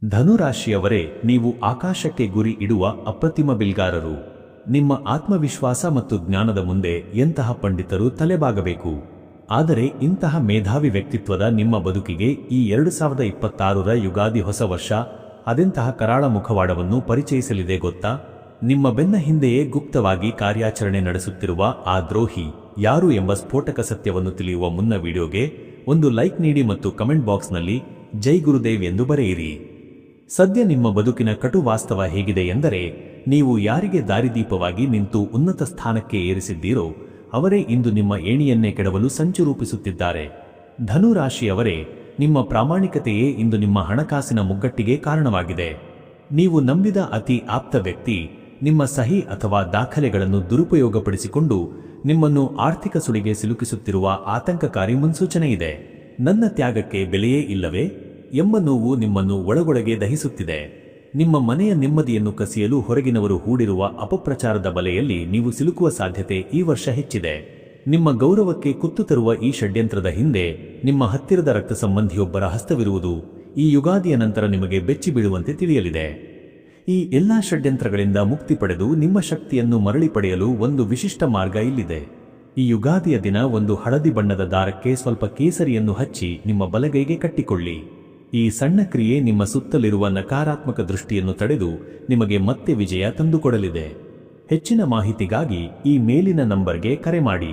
ಧನುರಾಶಿಯವರೇ, ನೀವು ಆಕಾಶಕ್ಕೆ ಗುರಿ ಇಡುವ ಅಪ್ರತಿಮ ಬಿಲ್ಗಾರರು. ನಿಮ್ಮ ಆತ್ಮವಿಶ್ವಾಸ ಮತ್ತು ಜ್ಞಾನದ ಮುಂದೆ ಎಂತಹ ಪಂಡಿತರು ತಲೆಬಾಗಬೇಕು. ಆದರೆ ಇಂತಹ ಮೇಧಾವಿ ವ್ಯಕ್ತಿತ್ವದ ನಿಮ್ಮ ಬದುಕಿಗೆ ಈ 2026ರ ಯುಗಾದಿ ಹೊಸ ವರ್ಷ ಅದೆಂತಹ ಕರಾಳ ಮುಖವಾಡವನ್ನು ಪರಿಚಯಿಸಲಿದೆ ಗೊತ್ತಾ? ನಿಮ್ಮ ಬೆನ್ನ ಹಿಂದೆಯೇ ಗುಪ್ತವಾಗಿ ಕಾರ್ಯಾಚರಣೆ ನಡೆಸುತ್ತಿರುವ ಆ ದ್ರೋಹಿ ಯಾರು ಎಂಬ ಸ್ಫೋಟಕ ಸತ್ಯವನ್ನು ತಿಳಿಯುವ ಮುನ್ನ ವಿಡಿಯೋಗೆ ಒಂದು ಲೈಕ್ ನೀಡಿ ಮತ್ತು ಕಮೆಂಟ್ ಬಾಕ್ಸ್ನಲ್ಲಿ ಜೈ ಗುರುದೇವ್ ಎಂದು ಬರೆಯಿರಿ. ಸದ್ಯ ನಿಮ್ಮ ಬದುಕಿನ ಕಟು ವಾಸ್ತವ ಹೇಗಿದೆ ಎಂದರೆ, ನೀವು ಯಾರಿಗೆ ದಾರಿದೀಪವಾಗಿ ನಿಂತು ಉನ್ನತ ಸ್ಥಾನಕ್ಕೆ ಏರಿಸಿದ್ದೀರೋ ಅವರೇ ಇಂದು ನಿಮ್ಮ ಏಣಿಯನ್ನೇ ಕೆಡವಲು ಸಂಚು ರೂಪಿಸುತ್ತಿದ್ದಾರೆ. ಧನುರಾಶಿಯವರೇ, ನಿಮ್ಮ ಪ್ರಾಮಾಣಿಕತೆಯೇ ಇಂದು ನಿಮ್ಮ ಹಣಕಾಸಿನ ಮುಗ್ಗಟ್ಟಿಗೆ ಕಾರಣವಾಗಿದೆ. ನೀವು ನಂಬಿದ ಅತಿ ಆಪ್ತ ವ್ಯಕ್ತಿ ನಿಮ್ಮ ಸಹಿ ಅಥವಾ ದಾಖಲೆಗಳನ್ನು ದುರುಪಯೋಗಪಡಿಸಿಕೊಂಡು ನಿಮ್ಮನ್ನು ಆರ್ಥಿಕ ಸುಳಿಗೆ ಸಿಲುಕಿಸುತ್ತಿರುವ ಆತಂಕಕಾರಿ ಮುನ್ಸೂಚನೆಯಿದೆ. ನನ್ನ ತ್ಯಾಗಕ್ಕೆ ಬೆಲೆಯೇ ಇಲ್ಲವೇ ಎಂಬ ನೋವು ನಿಮ್ಮನ್ನು ಒಳಗೊಳಗೆ ದಹಿಸುತ್ತಿದೆ. ನಿಮ್ಮ ಮನೆಯ ನೆಮ್ಮದಿಯನ್ನು ಕಸಿಯಲು ಹೊರಗಿನವರು ಹೂಡಿರುವ ಅಪಪ್ರಚಾರದ ಬಲೆಯಲ್ಲಿ ನೀವು ಸಿಲುಕುವ ಸಾಧ್ಯತೆ ಈ ವರ್ಷ ಹೆಚ್ಚಿದೆ. ನಿಮ್ಮ ಗೌರವಕ್ಕೆ ಕುತ್ತು ತರುವ ಈ ಷಡ್ಯಂತ್ರದ ಹಿಂದೆ ನಿಮ್ಮ ಹತ್ತಿರದ ರಕ್ತ ಸಂಬಂಧಿಯೊಬ್ಬರ ಹಸ್ತವಿರುವುದು ಈ ಯುಗಾದಿಯ ನಂತರ ನಿಮಗೆ ಬೆಚ್ಚಿ ಬೀಳುವಂತೆ ತಿಳಿಯಲಿದೆ. ಈ ಎಲ್ಲಾ ಷಡ್ಯಂತ್ರಗಳಿಂದ ಮುಕ್ತಿ ಪಡೆದು ನಿಮ್ಮ ಶಕ್ತಿಯನ್ನು ಮರಳಿ ಪಡೆಯಲು ಒಂದು ವಿಶಿಷ್ಟ ಮಾರ್ಗ ಇಲ್ಲಿದೆ. ಈ ಯುಗಾದಿಯ ದಿನ ಒಂದು ಹಳದಿ ಬಣ್ಣದ ದಾರಕ್ಕೆ ಸ್ವಲ್ಪ ಕೇಸರಿಯನ್ನು ಹಚ್ಚಿ ನಿಮ್ಮ ಬಲಗೈಗೆ ಕಟ್ಟಿಕೊಳ್ಳಿ. ಈ ಸಣ್ಣ ಕ್ರಿಯೆ ನಿಮ್ಮ ಸುತ್ತಲಿರುವ ನಕಾರಾತ್ಮಕ ದೃಷ್ಟಿಯನ್ನು ತಡೆದು ನಿಮಗೆ ಮತ್ತೆ ವಿಜಯ ತಂದುಕೊಡಲಿದೆ. ಹೆಚ್ಚಿನ ಮಾಹಿತಿಗಾಗಿ ಈ ಮೇಲಿನ ನಂಬರ್ಗೆ ಕರೆ ಮಾಡಿ.